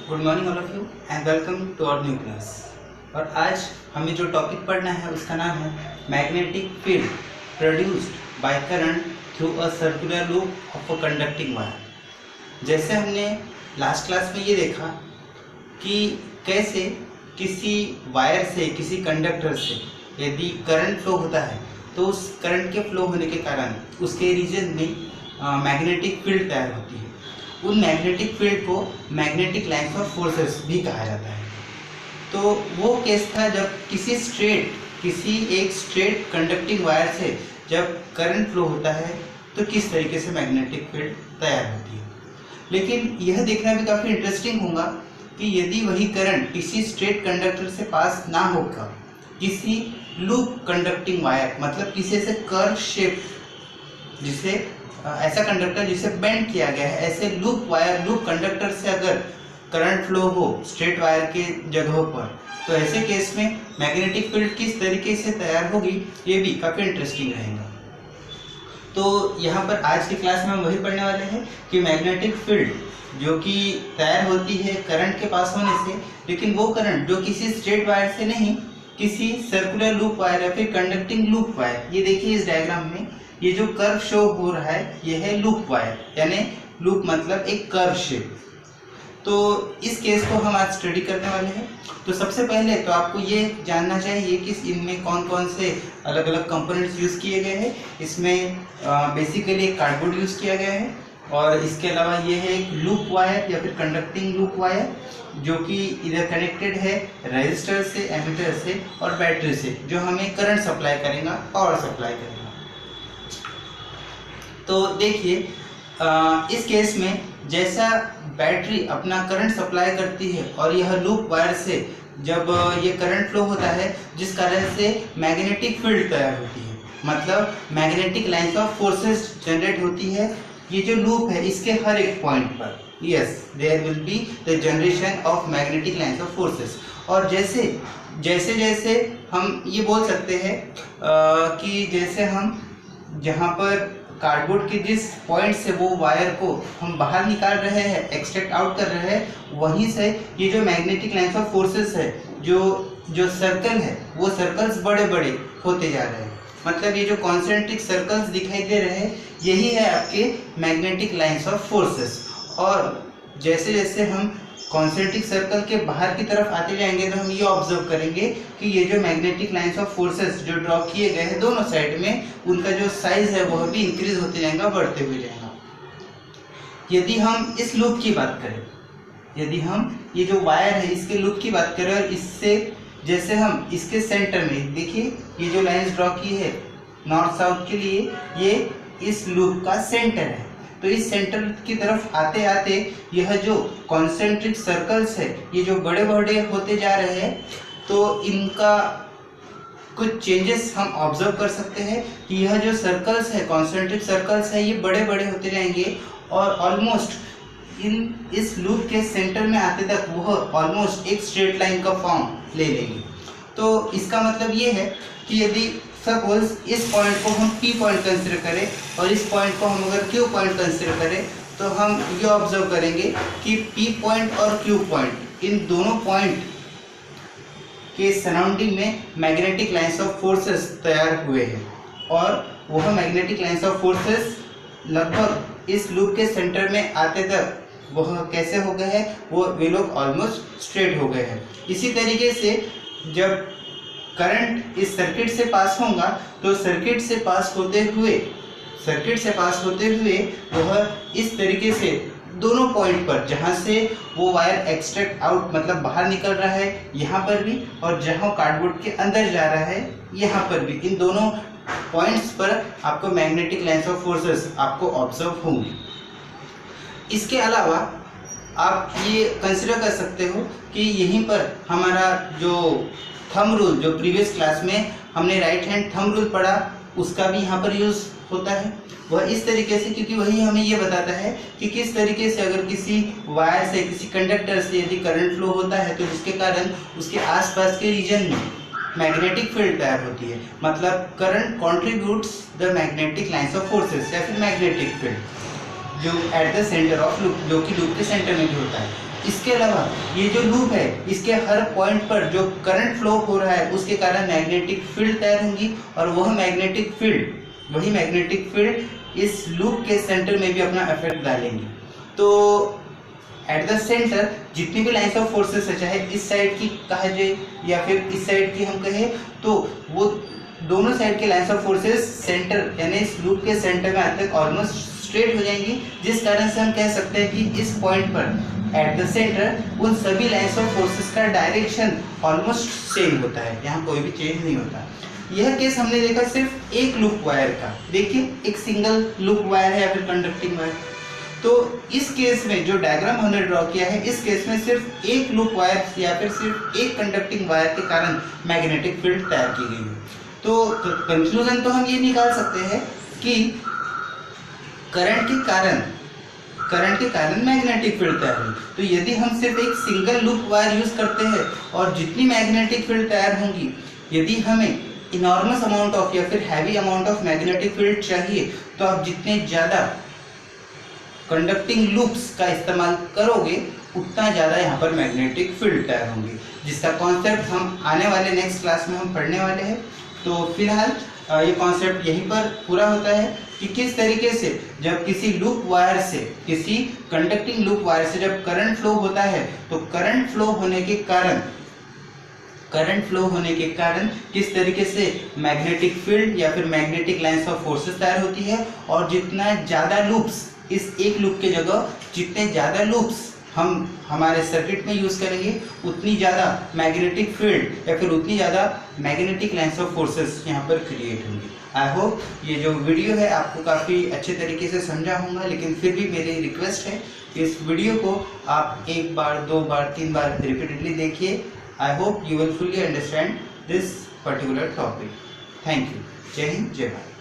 Good morning all of you and welcome to our new class. और आज हमें जो टॉपिक पढ़ना है उसका नाम है magnetic field produced by current through a circular loop of a conducting wire. जैसे हमने लास्ट क्लास में ये देखा कि कैसे किसी वायर से, किसी कंडक्टर से यदि करंट फ्लो होता है तो उस करंट के फ्लो होने के कारण उसके रीजन में मैग्नेटिक फील्ड तैयार होती है। उन मैग्नेटिक फील्ड को मैग्नेटिक लाइन्स ऑफ फोर्सेस भी कहा जाता है। तो वो केस था जब किसी एक स्ट्रेट कंडक्टिंग वायर से जब करंट फ्लो होता है तो किस तरीके से मैग्नेटिक फील्ड तैयार होती है। लेकिन यह देखना भी काफ़ी इंटरेस्टिंग होगा कि यदि वही करंट किसी स्ट्रेट कंडक्टर से पास ना होकर किसी लूप कंडक्टिंग वायर, मतलब किसी से कर्व शेप, जिसे ऐसा कंडक्टर जिसे बेंड किया गया है, ऐसे लूप वायर, लूप कंडक्टर से अगर करंट फ्लो हो स्ट्रेट वायर के जगहों पर, तो ऐसे केस में मैग्नेटिक फील्ड किस तरीके से तैयार होगी ये भी काफ़ी इंटरेस्टिंग रहेगा। तो यहाँ पर आज की क्लास में हम वही पढ़ने वाले हैं कि मैग्नेटिक फील्ड जो कि तैयार होती है करंट के पास होने से, लेकिन वो करंट जो किसी स्ट्रेट वायर से नहीं, किसी सर्कुलर लूप वायर या फिर कंडक्टिंग लूप वायर, ये देखिए इस डायग्राम में ये जो कर्व शो हो रहा है ये है लूप वायर, यानी लूप मतलब एक कर्व शेप। तो इस केस को हम आज स्टडी करने वाले हैं। तो सबसे पहले तो आपको ये जानना चाहिए कि इनमें कौन कौन से अलग अलग कंपोनेंट्स यूज़ किए गए हैं। इसमें बेसिकली एक कार्डबोर्ड यूज़ किया गया है और इसके अलावा ये है एक लूप वायर या फिर कंडक्टिंग लूप वायर जो कि इधर कनेक्टेड है रेजिस्टर से, एमीटर से और बैटरी से, जो हमें करंट सप्लाई करेगा, पावर सप्लाई करेगा। तो देखिए इस केस में जैसा बैटरी अपना करंट सप्लाई करती है और यह लूप वायर से जब ये करंट फ्लो होता है जिस कारण से मैग्नेटिक फील्ड तैयार होती है, मतलब magnetic lines of forces generate होती है। ये जो लूप है इसके हर एक पॉइंट पर yes there will be the generation of magnetic lines of forces. और जैसे जैसे हम ये बोल सकते हैं कि जैसे हम जहाँ पर कार्डबोर्ड के जिस पॉइंट से वो वायर को हम बाहर निकाल रहे हैं, एक्सट्रैक्ट आउट कर रहे हैं, वहीं से ये जो मैग्नेटिक लाइन्स ऑफ फोर्सेस है, जो सर्कल है वो सर्कल्स बड़े बड़े होते जा रहे हैं। मतलब ये जो कॉन्सेंट्रिक सर्कल्स दिखाई दे रहे हैं यही है आपके मैग्नेटिक लाइन्स ऑफ फोर्सेस। और जैसे जैसे हम कॉन्सेंट्रिक सर्कल के बाहर की तरफ आते जाएंगे तो हम ये ऑब्जर्व करेंगे कि ये जो मैग्नेटिक लाइन्स ऑफ फोर्सेस जो ड्रॉ किए गए हैं दोनों साइड में, उनका जो साइज है वह भी इंक्रीज होते जाएगा, बढ़ते हुए जाएगा। यदि हम इस लूप की बात करें, यदि हम ये जो वायर है इसके लूप की बात करें और इससे जैसे हम इसके सेंटर में देखिए ये जो लाइन्स ड्रॉ की है नॉर्थ साउथ के लिए, ये इस लूप का सेंटर है। तो इस सेंटर की तरफ आते आते यह जो कॉन्सेंट्रिक सर्कल्स है ये जो बड़े बड़े होते जा रहे हैं, तो इनका कुछ चेंजेस हम ऑब्जर्व कर सकते हैं कि यह जो सर्कल्स है, कॉन्सेंट्रिक सर्कल्स है, ये बड़े बड़े होते जाएंगे और ऑलमोस्ट इस लूप के सेंटर में आते तक वह ऑलमोस्ट एक स्ट्रेट लाइन का फॉर्म ले लेंगे। तो इसका मतलब ये है कि यदि सपोज इस पॉइंट को हम P पॉइंट कंसिडर करें और इस पॉइंट को हम अगर Q पॉइंट कंसिडर करें, तो हम ये ऑब्जर्व करेंगे कि P पॉइंट और Q पॉइंट, इन दोनों पॉइंट के सराउंडिंग में मैग्नेटिक लाइन्स ऑफ फोर्सेस तैयार हुए हैं और वह मैग्नेटिक लाइन्स ऑफ फोर्सेस लगभग इस लूप के सेंटर में आते तक वह कैसे हो गए हैं, वे लोग ऑलमोस्ट स्ट्रेट हो गए हैं। इसी तरीके से जब करंट इस सर्किट से पास होगा तो सर्किट से पास होते हुए वह इस तरीके से दोनों पॉइंट पर, जहाँ से वो वायर एक्सट्रैक्ट आउट मतलब बाहर निकल रहा है यहाँ पर भी, और जहाँ कार्डबोर्ड के अंदर जा रहा है यहाँ पर भी, इन दोनों पॉइंट्स पर आपको मैग्नेटिक लाइन्स ऑफ फोर्सेस आपको ऑब्जर्व होंगे। इसके अलावा आप ये कंसिडर कर सकते हो कि यहीं पर हमारा जो थंब रूल, जो प्रीवियस क्लास में हमने राइट हैंड थंब रूल पढ़ा, उसका भी यहाँ पर यूज़ होता है। वह इस तरीके से, क्योंकि वही हमें ये बताता है कि किस तरीके से अगर किसी वायर से, किसी कंडक्टर से यदि करंट फ्लो होता है तो जिसके कारण उसके आसपास के रीजन में मैग्नेटिक फील्ड तैयार होती है। मतलब current contributes the magnetic lines of forces या फिर मैग्नेटिक फील्ड। जो at the centre of loop, जो कि लूप के सेंटर में भी होता है। इसके अलावा ये जो लूप है, इसके हर पॉइंट पर जो करंट फ्लो हो रहा है उसके कारण मैग्नेटिक फील्ड तैयार होंगी, और वही मैग्नेटिक फील्ड इस लूप के सेंटर में भी अपना इफेक्ट डालेंगी। तो एट द सेंटर जितनी भी लाइंस ऑफ फोर्सेस है, चाहे इस साइड की कहा जाए या फिर इस साइड की हम कहें, तो वो दोनों साइड के लाइंस ऑफ फोर्सेस सेंटर यानी इस लूप के सेंटर में आते तक ऑलमोस्ट स्ट्रेट हो जाएंगी, जिस कारण से हम कह सकते हैं कि इस पॉइंट पर एट द सेंटर उन सभी लाइंस ऑफ फोर्सेस का डायरेक्शन ऑलमोस्ट सेम होता है, यहाँ कोई भी चेंज नहीं होता। यह केस हमने देखा सिर्फ एक लूप वायर का। देखिए एक सिंगल लूप वायर है या फिर कंडक्टिंग वायर। तो इस केस में जो डायग्राम हमने ड्रॉ किया है, इस केस में सिर्फ एक लूप वायर या फिर सिर्फ एक कंडक्टिंग वायर के कारण मैग्नेटिक फील्ड तैयार की गई है। तो कंक्लूजन तो हम ये निकाल सकते हैं कि करंट के कारण मैग्नेटिक फील्ड तैयार हुई। तो यदि हम सिर्फ एक सिंगल लूप वायर यूज करते हैं और जितनी मैग्नेटिक फील्ड तैयार होंगी, यदि हमें इनॉर्मस अमाउंट ऑफ या फिर heavy amount of magnetic field चाहिए, तो आप जितने ज़्यादा कंडक्टिंग लूप्स का इस्तेमाल करोगे उतना ज़्यादा यहाँ पर मैग्नेटिक फील्ड तैयार होंगी, जिसका कॉन्सेप्ट हम आने वाले नेक्स्ट क्लास में हम पढ़ने वाले हैं। तो फिलहाल ये कॉन्सेप्ट यहीं पर पूरा होता है कि किस तरीके से जब किसी लूप वायर से, किसी कंडक्टिंग लूप वायर से जब करंट फ्लो होता है, तो करंट फ्लो होने के कारण किस तरीके से मैग्नेटिक फील्ड या फिर मैग्नेटिक लाइंस ऑफ फोर्सेस तैयार होती है, और जितना ज़्यादा लूप्स, इस एक लूप के जगह जितने ज़्यादा लूप्स हम हमारे सर्किट में यूज़ करेंगे, उतनी ज़्यादा मैग्नेटिक फील्ड या फिर उतनी ज़्यादा मैग्नेटिक लाइंस ऑफ फोर्सेस यहाँ पर क्रिएट होंगी। आई होप ये जो वीडियो है आपको काफ़ी अच्छे तरीके से समझा होगा, लेकिन फिर भी मेरी रिक्वेस्ट है कि इस वीडियो को आप 1 बार 2 बार 3 बार रिपीटेडली देखिए। I hope you will fully understand this particular topic. Thank you. जय हिंद, जय भारत।